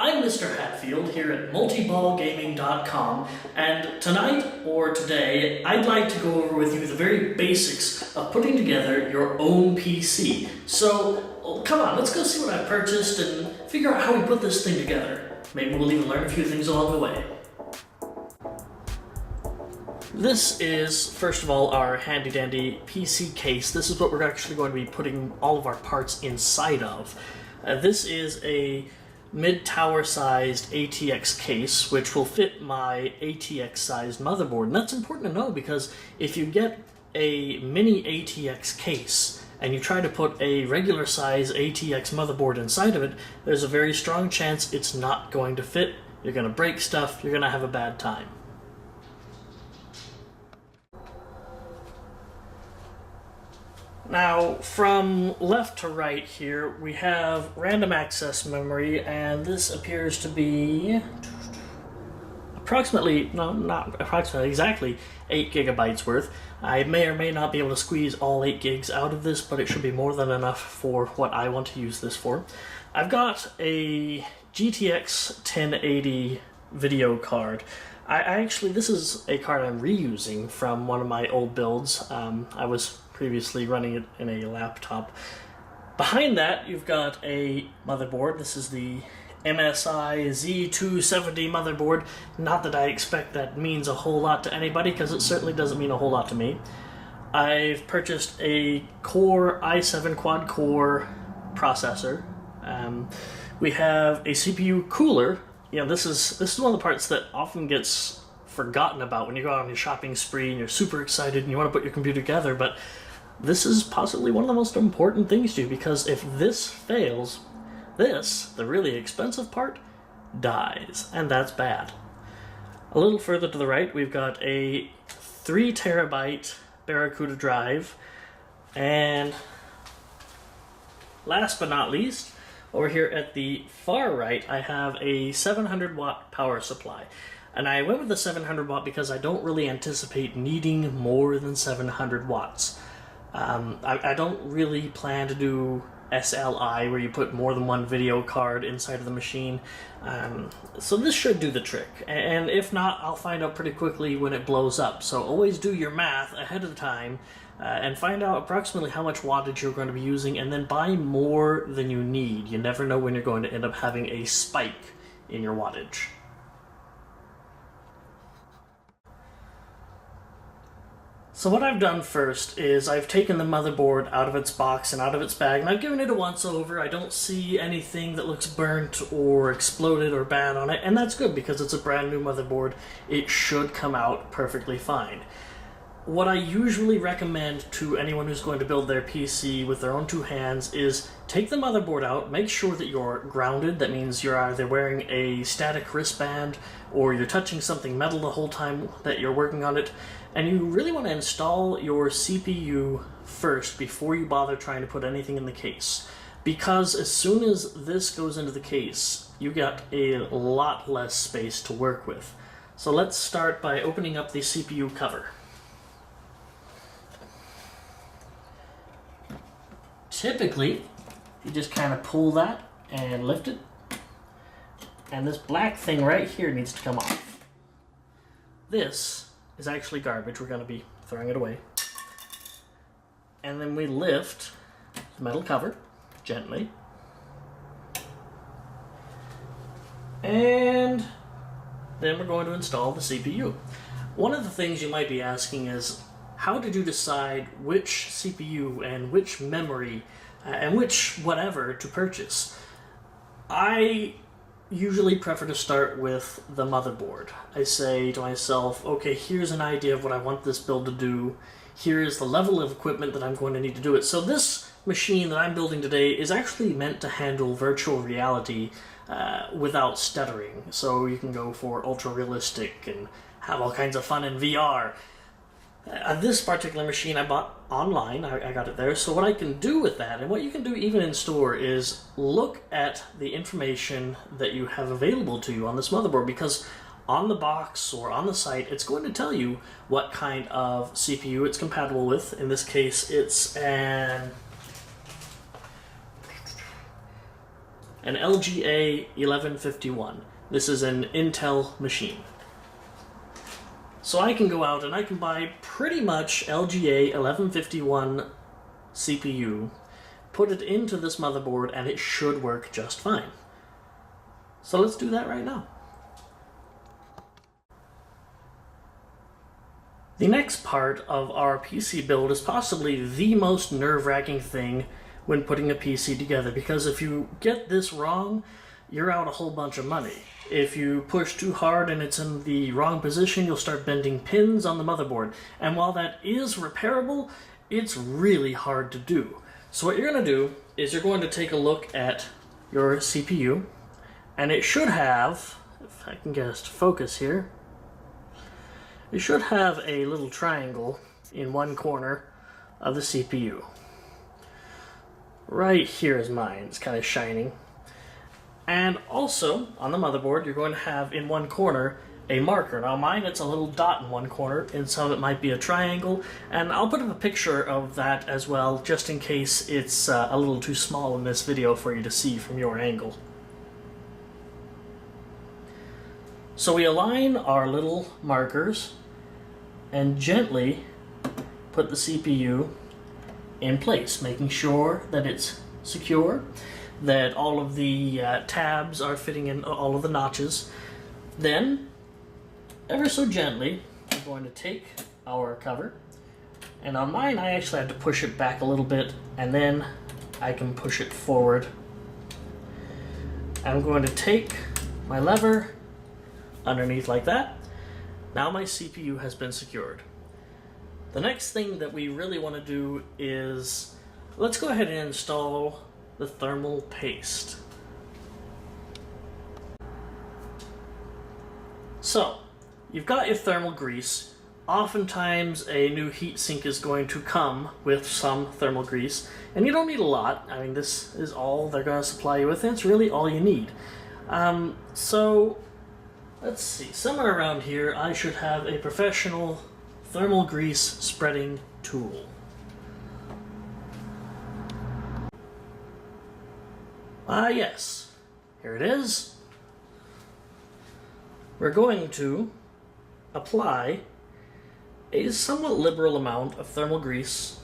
I'm Mr. Hatfield here at multiballgaming.com, and tonight, or today, I'd like to go over with you the very basics of putting together your own PC. So, come on, let's go see what I purchased and figure out how we put this thing together. Maybe we'll even learn a few things along the way. This is, first of all, our handy-dandy PC case. This is what we're actually going to be putting all of our parts inside of. This is a mid-tower sized ATX case, which will fit my ATX sized motherboard. And that's important to know because if you get a mini ATX case and you try to put a regular size ATX motherboard inside of it, there's a very strong chance it's not going to fit. You're going to break stuff, you're going to have a bad time. Now, from left to right here, we have random access memory, and this appears to be approximately, no, not approximately, exactly 8 gigabytes worth. I may or may not be able to squeeze all 8 gigs out of this, but it should be more than enough for what I want to use this for. I've got a GTX 1080 video card. This is a card I'm reusing from one of my old builds. I was previously running it in a laptop. Behind that, you've got a motherboard. This is the MSI Z270 motherboard. Not that I expect that means a whole lot to anybody, because it certainly doesn't mean a whole lot to me. I've purchased a Core i7 quad-core processor. We have a CPU cooler. You know, this is one of the parts that often gets forgotten about when you go out on your shopping spree and you're super excited and you want to put your computer together, but this is possibly one of the most important things to you, because if this fails, the really expensive part, dies, and that's bad. A little further to the right, we've got a 3 terabyte Barracuda drive, and last but not least, over here at the far right, I have a 700 watt power supply. And I went with the 700 watt because I don't really anticipate needing more than 700 watts. I don't really plan to do SLI, where you put more than one video card inside of the machine. So this should do the trick. And if not, I'll find out pretty quickly when it blows up. So always do your math ahead of time and find out approximately how much wattage you're going to be using, and then buy more than you need. You never know when you're going to end up having a spike in your wattage. So what I've done first is I've taken the motherboard out of its box and out of its bag, and I've given it a once-over. I don't see anything that looks burnt or exploded or bad on it, and that's good because it's a brand new motherboard. It should come out perfectly fine. What I usually recommend to anyone who's going to build their PC with their own two hands is take the motherboard out, make sure that you're grounded. That means you're either wearing a static wristband or you're touching something metal the whole time that you're working on it. And you really want to install your CPU first before you bother trying to put anything in the case. Because as soon as this goes into the case, you get a lot less space to work with. So let's start by opening up the CPU cover. Typically, you just kind of pull that and lift it, and this black thing right here needs to come off. This is actually garbage. We're going to be throwing it away. And then we lift the metal cover gently, and then we're going to install the CPU. One of the things you might be asking is, how did you decide which CPU and which memory and which whatever to purchase? I usually prefer to start with the motherboard. I say to myself, okay, here's an idea of what I want this build to do. Here is the level of equipment that I'm going to need to do it. So this machine that I'm building today is actually meant to handle virtual reality without stuttering. So you can go for ultra realistic and have all kinds of fun in VR. This particular machine I bought online. I got it there. So what I can do with that, and what you can do even in store, is look at the information that you have available to you on this motherboard, because on the box or on the site, it's going to tell you what kind of CPU it's compatible with. In this case, it's an an LGA 1151. This is an Intel machine. So I can go out and I can buy pretty much LGA 1151 CPU, put it into this motherboard, and it should work just fine. So let's do that right now. The next part of our PC build is possibly the most nerve-wracking thing when putting a PC together, because if you get this wrong, you're out a whole bunch of money. If you push too hard and it's in the wrong position, you'll start bending pins on the motherboard. And while that is repairable, it's really hard to do. So what you're going to do is you're going to take a look at your CPU, and it should have, if I can get us to focus here, it should have a little triangle in one corner of the CPU. Right here is mine. It's kind of shining. And also, on the motherboard, you're going to have in one corner a marker. Now mine, it's a little dot in one corner, and some of it might be a triangle, and I'll put up a picture of that as well, just in case it's a little too small in this video for you to see from your angle. So we align our little markers and gently put the CPU in place, making sure that it's secure, that all of the tabs are fitting in all of the notches. Then, ever so gently, we're going to take our cover, and on mine I actually have to push it back a little bit, and then I can push it forward. I'm going to take my lever underneath like that. Now my CPU has been secured. The next thing that we really want to do is, let's go ahead and install the thermal paste. So, you've got your thermal grease. Oftentimes a new heatsink is going to come with some thermal grease, and you don't need a lot. I mean, this is all they're going to supply you with, and it's really all you need. So, let's see, somewhere around here I should have a professional thermal grease spreading tool. Yes, here it is. We're going to apply a somewhat liberal amount of thermal grease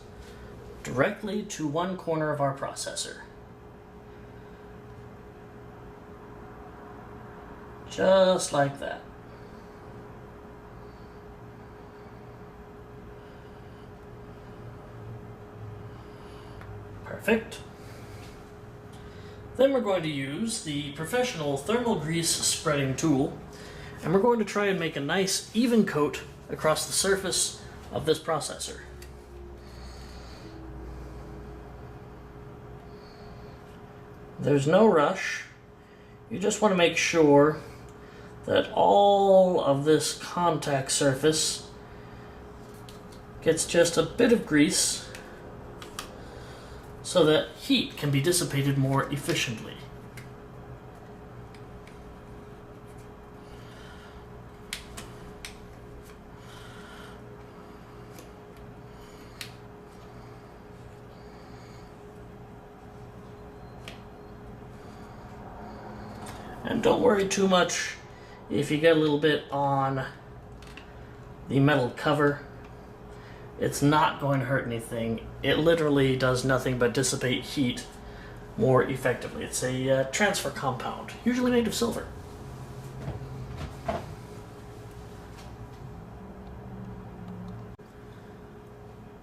directly to one corner of our processor. Just like that. Perfect. Then we're going to use the professional thermal grease spreading tool, and we're going to try and make a nice even coat across the surface of this processor. There's no rush. You just want to make sure that all of this contact surface gets just a bit of grease so that heat can be dissipated more efficiently. And don't worry too much if you get a little bit on the metal cover. It's not going to hurt anything. It literally does nothing but dissipate heat more effectively. It's a transfer compound, usually made of silver.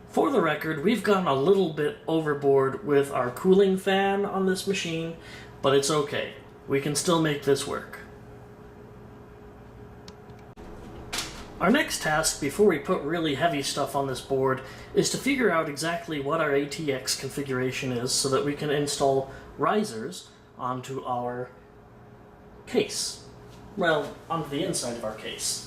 For the record, we've gone a little bit overboard with our cooling fan on this machine, but it's okay. We can still make this work. Our next task, before we put really heavy stuff on this board, is to figure out exactly what our ATX configuration is so that we can install risers onto our case. Well, onto the inside of our case.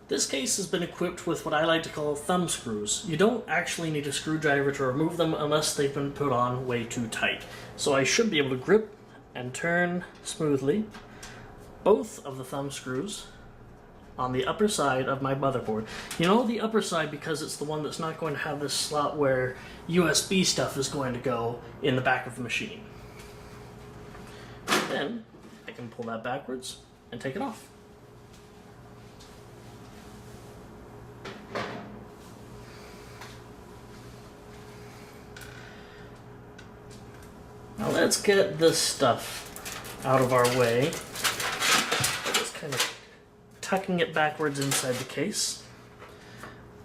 This case has been equipped with what I like to call thumb screws. You don't actually need a screwdriver to remove them unless they've been put on way too tight. So I should be able to grip and turn smoothly both of the thumb screws on the upper side of my motherboard. You know, the upper side because it's the one that's not going to have this slot where USB stuff is going to go in the back of the machine. Then I can pull that backwards and take it off. Now let's get this stuff out of our way. Just kind of tucking it backwards inside the case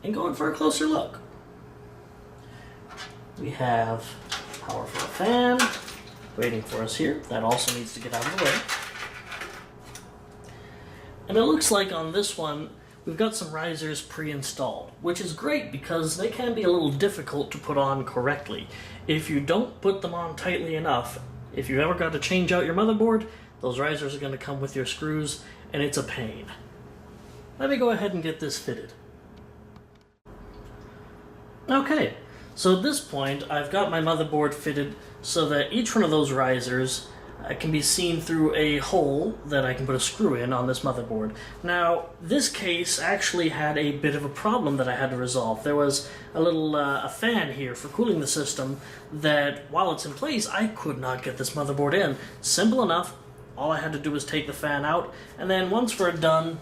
and going for a closer look. We have power for a fan waiting for us here. That also needs to get out of the way. And it looks like on this one we've got some risers pre-installed, which is great because they can be a little difficult to put on correctly. If you don't put them on tightly enough, if you ever got to change out your motherboard, those risers are going to come with your screws, and it's a pain. Let me go ahead and get this fitted. Okay, so at this point I've got my motherboard fitted so that each one of those risers can be seen through a hole that I can put a screw in on this motherboard. Now, this case actually had a bit of a problem that I had to resolve. There was a little a fan here for cooling the system that, while it's in place, I could not get this motherboard in. Simple enough. All I had to do was take the fan out, and then once we're done,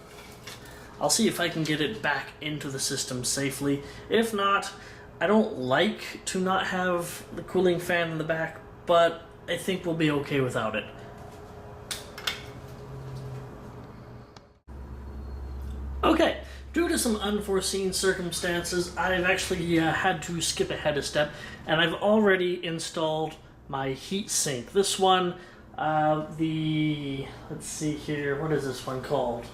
I'll see if I can get it back into the system safely. If not, I don't like to not have the cooling fan in the back, but I think we'll be okay without it. Okay, due to some unforeseen circumstances, I've actually had to skip ahead a step, and I've already installed my heat sink. This one, let's see here, what is this one called?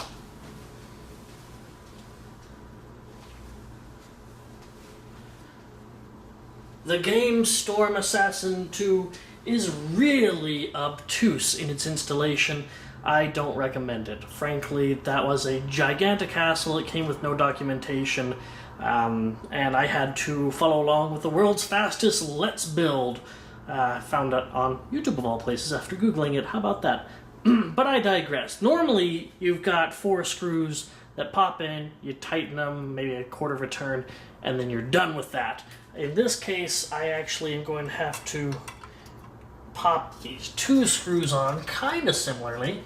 The game Storm Assassin 2 is really obtuse in its installation. I don't recommend it. Frankly, that was a gigantic hassle. It came with no documentation, and I had to follow along with the world's fastest Let's Build. Found it on YouTube of all places after Googling it. How about that? But I digress. Normally, you've got 4 screws that pop in, you tighten them, maybe a quarter of a turn, and then you're done with that. In this case, I actually am going to have to pop these 2 screws on, kind of similarly.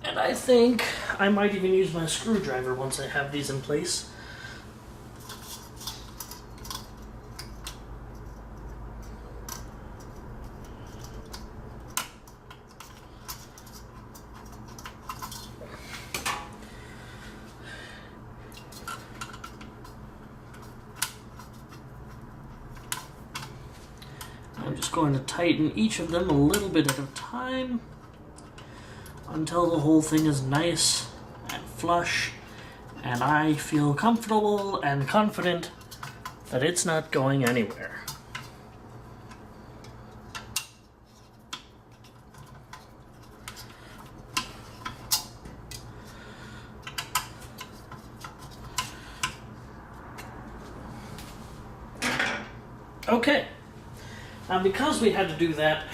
And I think I might even use my screwdriver once I have these in place. I'm just going to tighten each of them a little bit at a time until the whole thing is nice and flush, and I feel comfortable and confident that it's not going anywhere. Okay, now because we had to do that,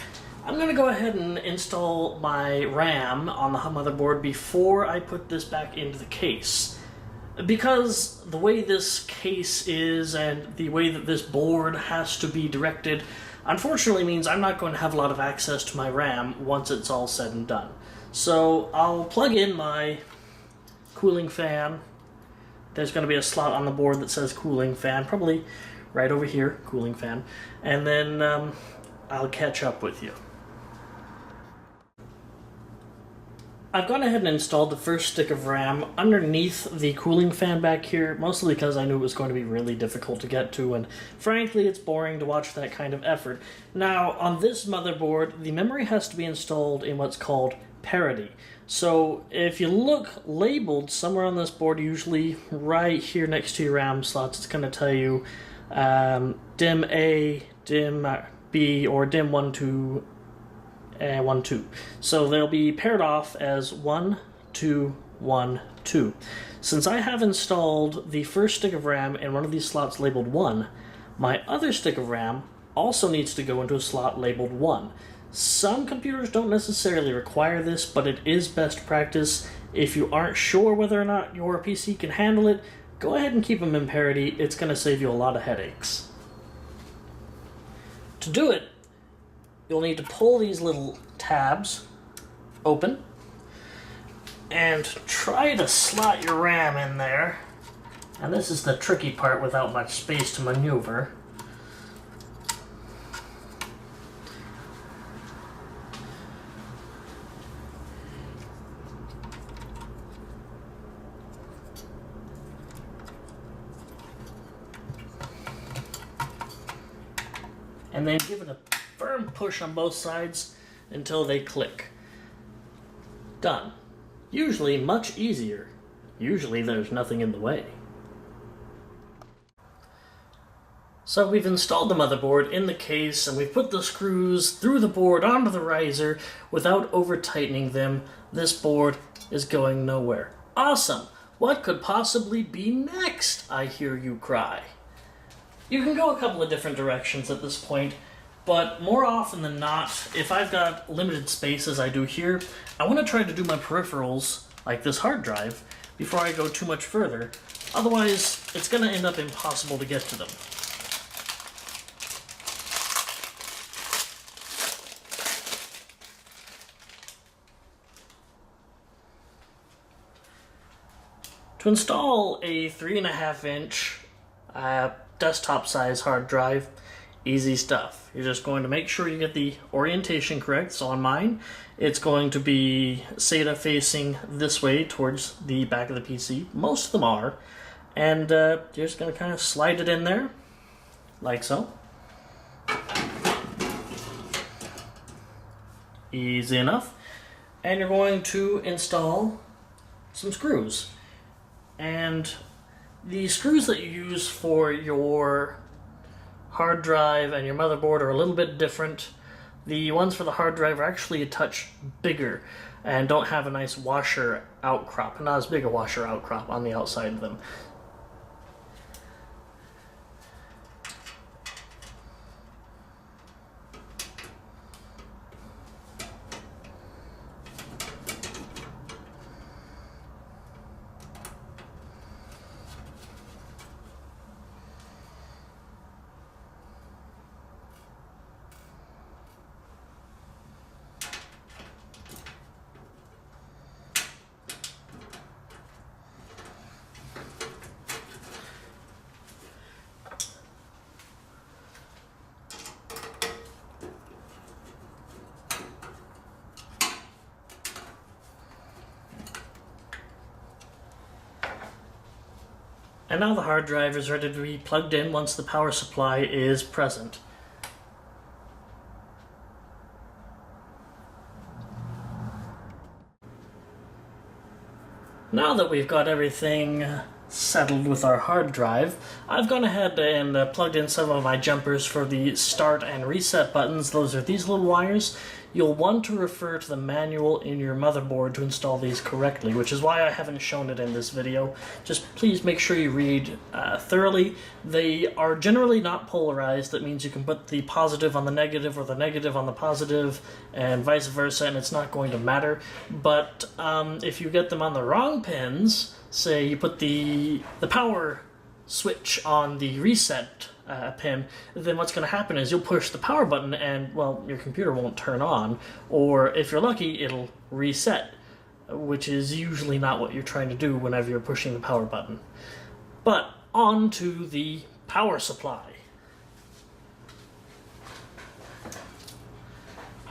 I'm going to go ahead and install my RAM on the motherboard before I put this back into the case. Because the way this case is and the way that this board has to be directed, unfortunately means I'm not going to have a lot of access to my RAM once it's all said and done. So I'll plug in my cooling fan. There's going to be a slot on the board that says cooling fan, probably right over here, cooling fan, and then I'll catch up with you. I've gone ahead and installed the first stick of RAM underneath the cooling fan back here, mostly because I knew it was going to be really difficult to get to, and frankly it's boring to watch that kind of effort. Now, on this motherboard, the memory has to be installed in what's called parity. So if you look labeled somewhere on this board, usually right here next to your RAM slots, it's going to tell you DIMM A, DIMM B, or DIMM 1, 2, 1, 2. So they'll be paired off as 1, 2, 1, 2. Since I have installed the first stick of RAM in one of these slots labeled 1, my other stick of RAM also needs to go into a slot labeled 1. Some computers don't necessarily require this, but it is best practice. If you aren't sure whether or not your PC can handle it, go ahead and keep them in parity. It's going to save you a lot of headaches. To do it, you'll need to pull these little tabs open and try to slot your RAM in there. And this is the tricky part without much space to maneuver. And then give it a firm push on both sides until they click. Done. Usually much easier. Usually there's nothing in the way. So we've installed the motherboard in the case, and we've put the screws through the board onto the riser without over-tightening them. This board is going nowhere. Awesome! What could possibly be next, I hear you cry. You can go a couple of different directions at this point, but more often than not, if I've got limited space as I do here, I want to try to do my peripherals, like this hard drive, before I go too much further. Otherwise, it's going to end up impossible to get to them. To install a 3.5-inch desktop size hard drive, easy stuff. You're just going to make sure you get the orientation correct. So on mine, it's going to be SATA facing this way towards the back of the PC. Most of them are. And you're just going to kind of slide it in there, like so. Easy enough. And you're going to install some screws. And the screws that you use for your hard drive and your motherboard are a little bit different. The ones for the hard drive are actually a touch bigger and don't have a nice washer outcrop, not as big a washer outcrop on the outside of them. And now the hard drive is ready to be plugged in once the power supply is present. Now that we've got everything settled with our hard drive, I've gone ahead and plugged in some of my jumpers for the start and reset buttons. Those are these little wires. You'll want to refer to the manual in your motherboard to install these correctly, which is why I haven't shown it in this video. Just please make sure you read thoroughly. They are generally not polarized. That means you can put the positive on the negative or the negative on the positive and vice versa, and it's not going to matter. But if you get them on the wrong pins, say you put the power switch on the reset pin, then what's going to happen is you'll push the power button and, well, your computer won't turn on, or if you're lucky, it'll reset, which is usually not what you're trying to do whenever you're pushing the power button. But on to the power supply.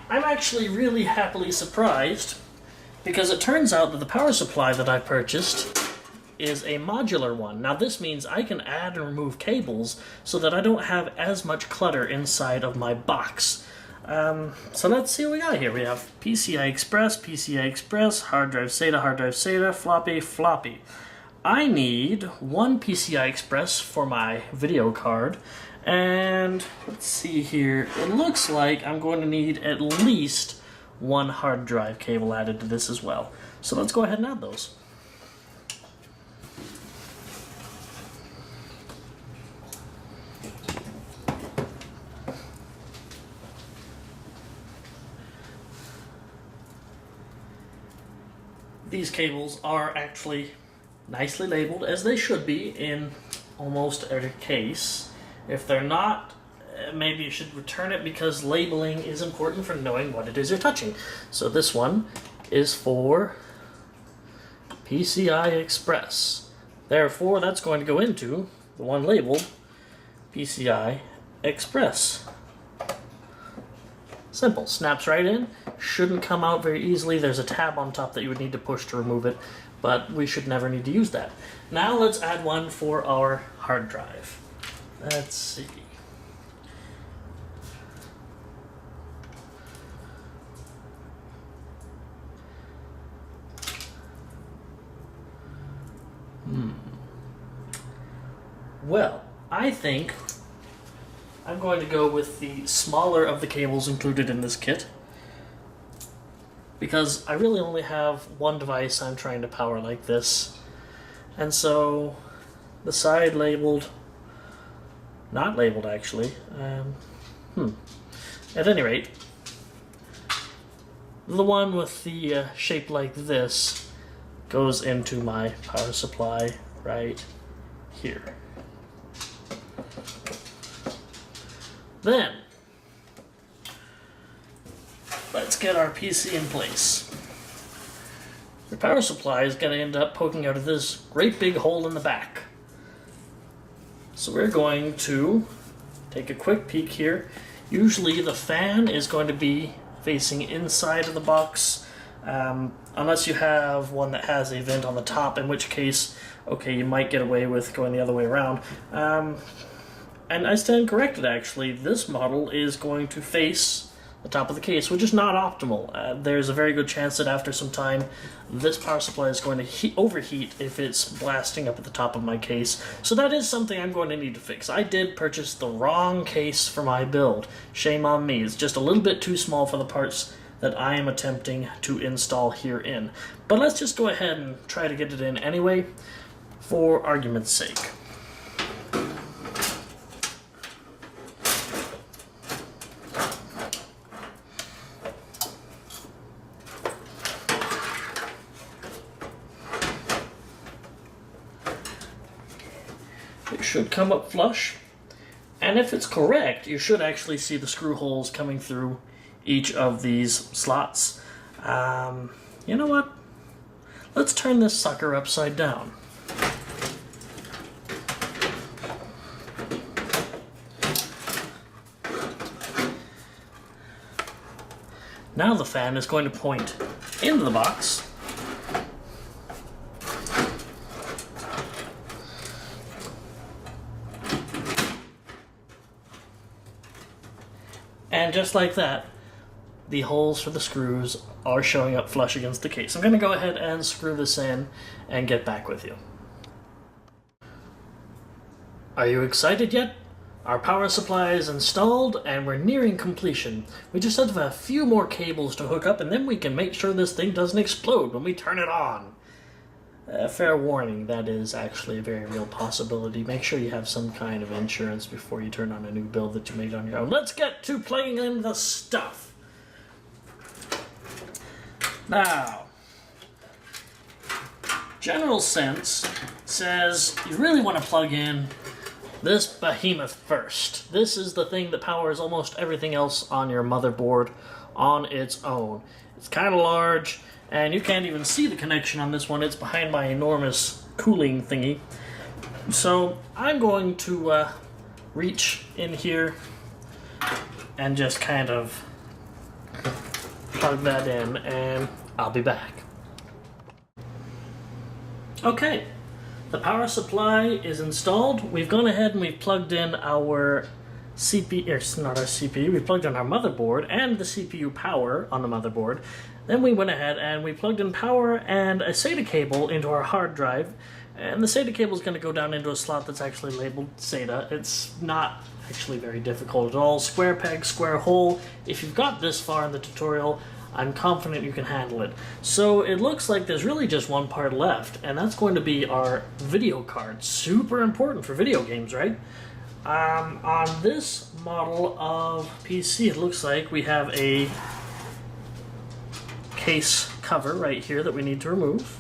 I'm actually really happily surprised because it turns out that the power supply that I purchased is a modular one. Now this means I can add and remove cables so that I don't have as much clutter inside of my box. So let's see what we got here. We have PCI Express, hard drive SATA, floppy. I need one PCI Express for my video card, and let's see here, it looks like I'm going to need at least one hard drive cable added to this as well. So let's go ahead and add those. These cables are actually nicely labeled, as they should be in almost every case. If they're not, maybe you should return it, because labeling is important for knowing what it is you're touching. So this one is for PCI Express. Therefore, that's going to go into the one labeled PCI Express. Simple. Snaps right in. Shouldn't come out very easily. There's a tab on top that you would need to push to remove it, but we should never need to use that. Now let's add one for our hard drive. Let's see. Well, I think I'm going to go with the smaller of the cables included in this kit, because I really only have one device I'm trying to power like this. And so the side labeled, not labeled actually, at any rate, the one with the shape like this goes into my power supply right here. Then, let's get our PC in place. The power supply is going to end up poking out of this great big hole in the back. So we're going to take a quick peek here. Usually the fan is going to be facing inside of the box, unless you have one that has a vent on the top, in which case, okay, you might get away with going the other way around. And I stand corrected, actually. This model is going to face the top of the case, which is not optimal. There's a very good chance that after some time, this power supply is going to overheat if it's blasting up at the top of my case. So that is something I'm going to need to fix. I did purchase the wrong case for my build. Shame on me. It's just a little bit too small for the parts that I am attempting to install herein. But let's just go ahead and try to get it in anyway, for argument's sake. It should come up flush, and if it's correct, you should actually see the screw holes coming through each of these slots. You know what? Let's turn this sucker upside down. Now the fan is going to point into the box. And just like that, the holes for the screws are showing up flush against the case. I'm going to go ahead and screw this in and get back with you. Are you excited yet? Our power supply is installed and we're nearing completion. We just have a few more cables to hook up, and then we can make sure this thing doesn't explode when we turn it on. Fair warning, that is actually a very real possibility. Make sure you have some kind of insurance before you turn on a new build that you made on your own. Let's get to plugging in the stuff. Now, general sense says you really want to plug in this behemoth first. This is the thing that powers almost everything else on your motherboard on its own. It's kind of large, and you can't even see the connection on this one. It's behind my enormous cooling thingy. So I'm going to reach in here and just kind of plug that in, and I'll be back. Okay, the power supply is installed. We've gone ahead and we've plugged in our CPU, or not our CPU, we plugged in our motherboard and the CPU power on the motherboard. Then we went ahead and we plugged in power and a SATA cable into our hard drive, And the SATA cable is going to go down into a slot that's actually labeled SATA. It's not actually very difficult at all. Square peg, square hole. If you've got this far in the tutorial, I'm confident you can handle it. So it looks like there's really just one part left, and that's going to be our video card. Super important for video games, right? On this model of PC, it looks like we have a case cover right here that we need to remove.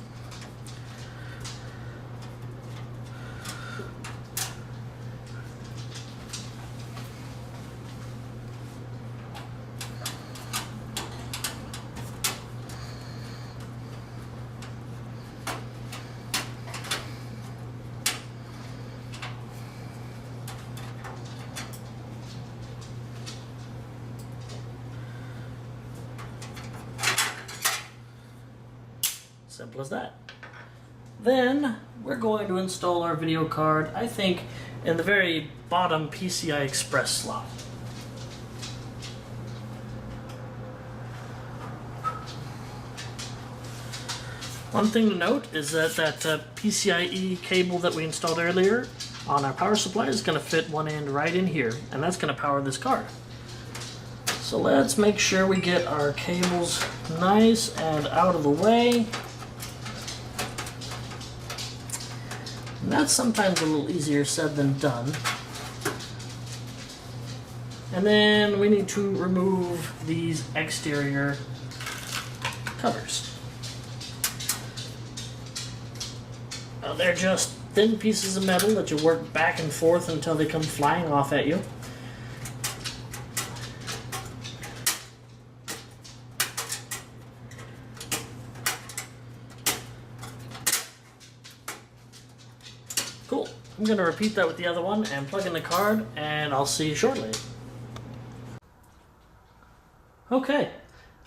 Simple as that. Then we're going to install our video card, I think, in the very bottom PCI Express slot. One thing to note is that PCIe cable that we installed earlier on our power supply is going to fit one end right in here, and that's going to power this card. So let's make sure we get our cables nice and out of the way. And that's sometimes a little easier said than done. And then we need to remove these exterior covers. They're just thin pieces of metal that you work back and forth until they come flying off at you. Cool. I'm going to repeat that with the other one and plug in the card, and I'll see you shortly. Okay.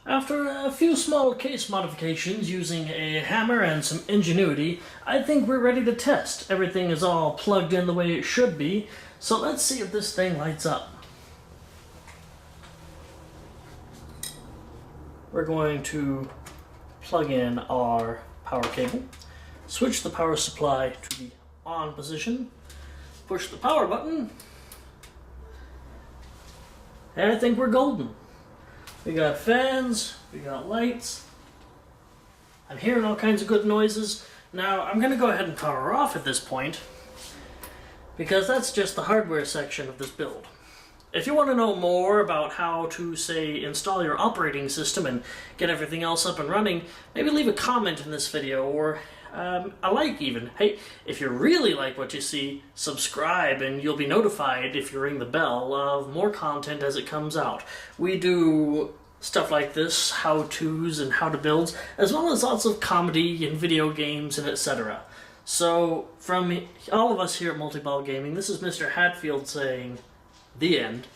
After a few small case modifications using a hammer and some ingenuity, I think we're ready to test. Everything is all plugged in the way it should be, so let's see if this thing lights up. We're going to plug in our power cable, switch the power supply to the on position, push the power button, and I think we're golden. We got fans, we got lights. I'm hearing all kinds of good noises. Now, I'm going to go ahead and power off at this point, because that's just the hardware section of this build. If you want to know more about how to, say, install your operating system and get everything else up and running, maybe leave a comment in this video, or a like even. Hey, if you really like what you see, subscribe and you'll be notified if you ring the bell of more content as it comes out. We do stuff like this, how-tos and how-to-builds, as well as lots of comedy and video games and etc. So, from all of us here at Multiball Gaming, this is Mr. Hatfield saying, the end.